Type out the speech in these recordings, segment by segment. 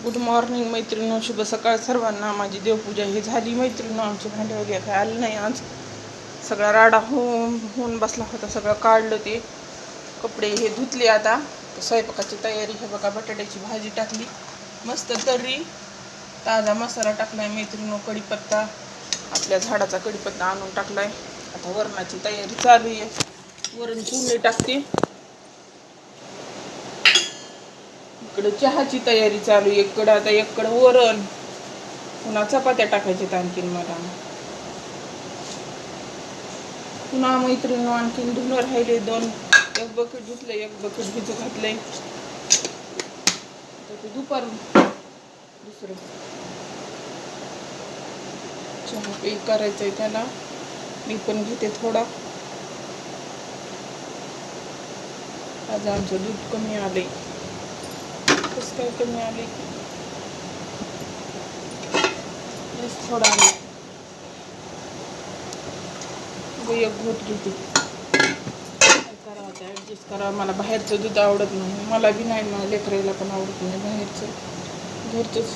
Good morning मैत्रिणी, शुभ सकाळ सर्वांना. माझी देवपूजा ही झाली मैत्रिणी. आमचे भांडे वगैरे काय आलं नाही आज. सगळा राडा होऊन बसला होता, सगळं काढलं. ते कपडे हे धुतले. आता स्वयंपाकाची तयारी. हे बघा, बटाट्याची भाजी टाकली मस्त तर्री. ताजा मसाला टाकलाय मैत्रिणी. कढीपत्ता, आपल्या झाडाचा कढीपत्ता आणून टाकलाय. आता वरणाची तयारी चालू आहे. वरण चुरणी टाकते. इकडं चहाची तयारी चालू. एककडं वरण, पुन्हा चपात्या टाकायच्यात आणखीन मला. पुन्हा मैत्रिणी आणखीन धुणं राहिले. एक बकेट धुतलंय, एक बकेट भिजू घातलंय. ते दुपार दुसरं चहा पे करायचंय त्याला. मी पण घेते थोडा. आज आमचं दूध कमी आलंय. कसं काय कमी आले? थोडा आले. एक घोट घेते. काय करावं, आता ॲडजस्ट करावं. मला बाहेरचं दूध आवडत नाही. मला बी नाही, मला लेकरायला पण आवडत नाही बाहेरचं. घरचंच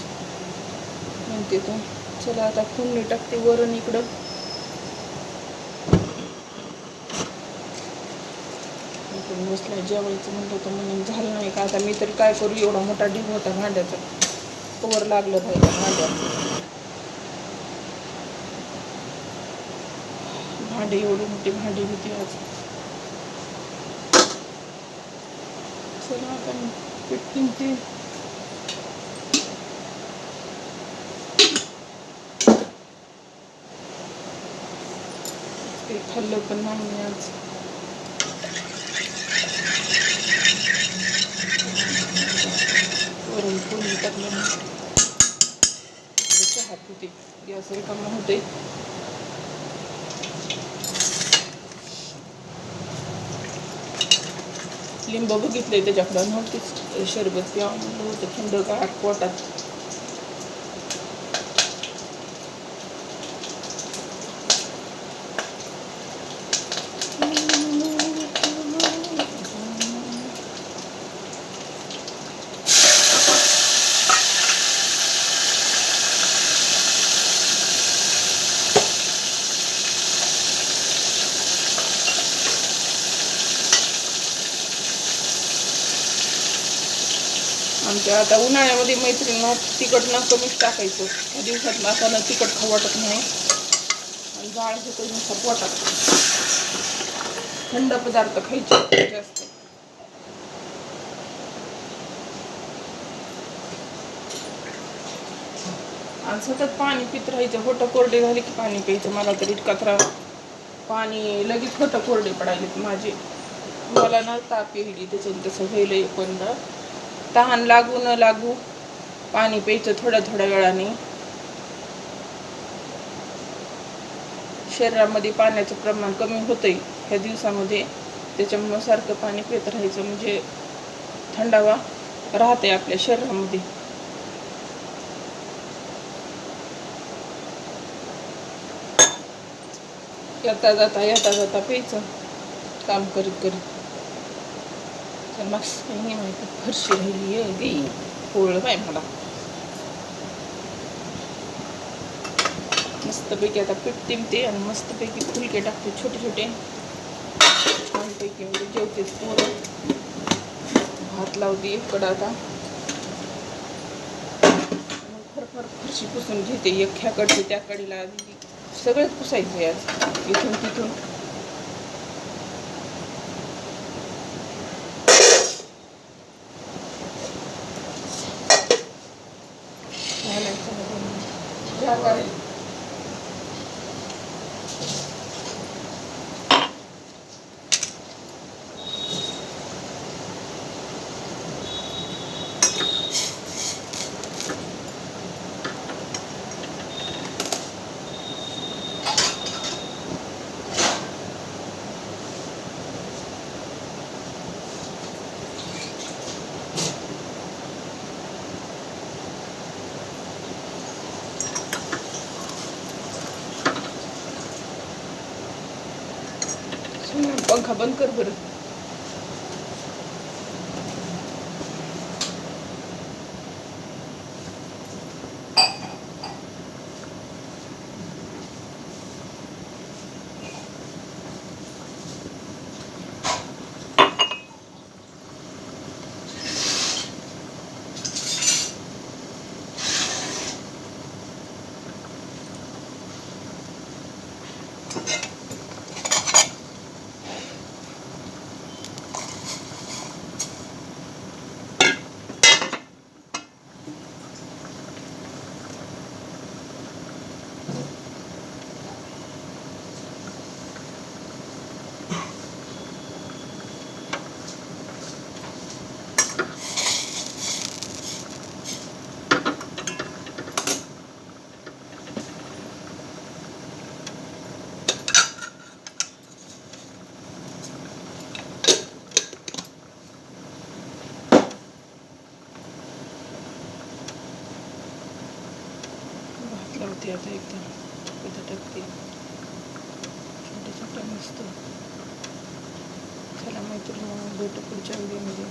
म्हणते तो. चला आता फोडणी टाकते वरण. इकडं बसल्या जेवायचं म्हणलं तर म्हणून झालं नाही का. आता मी तरी काय करू, एवढा मोठा ढीग होता भांड्याचा. कवर लागलं पाहिजे भांड्याचं. भांडी एवढी मोठी भांडी होती आज. चला आता पीठ किंमती काही खाल्लं पण नाही आज. वरून फोडणी टाकलं. चहा पिते. गॅस रिकामा होते. लिंब बघितले त्याच्याकडं नव्हतीच. शरबत प्यावं म्हणलं होतं थंडगार पोटात. आमच्या आता उन्हाळ्यामध्ये मैत्रिणींना तिखट ना कमीच टाकायचं. ह्या दिवसात आता तिखट खाऊ वाटत नाही. आणि जाळ होतं नुसतं पोटात. थंड पदार्थ खायचे जास्त. आणि सतत पाणी पित राहायचं. होठं कोरडे झाले की पाणी प्यायचं. मला तर इतका त्रास. पाणी लगेच होठं कोरडे पडायलेत माझे. मला ना ताप येईल त्याच्यानं तसं व्हायलंय. पण तहान लागू न लागू पाणी प्यायचं थोड्या थोड्या वेळाने. शरीरामध्ये पाण्याचं प्रमाण कमी होतंय ह्या दिवसामध्ये. त्याच्यामुळं सारखं पाणी पित राहायचं, म्हणजे थंडावा राहते आपल्या शरीरामध्ये. येता जाता प्यायचं काम करीत करीत. नाही माहिती फरशी राहिली आहे गी पोळ बाय मला. मस्तपैकी आता पीठ टिमते आणि मस्तपैकी फुलके टाकते छोटे छोटे. छानपैकी म्हणजे जेवतेच पोरं. भात लावते इकडं. आता फरफर फरशी पुसून घेते. एक ह्याकडचे त्या कडीला सगळंच पुसायचं आज इथून तिथून. पंखा बंद कर बरं. लावते आता एकदम इथं टाकते छोट्या छोट्या मस्त. चला मैत्रिणी भेटू पुढच्या व्हिडिओमध्ये.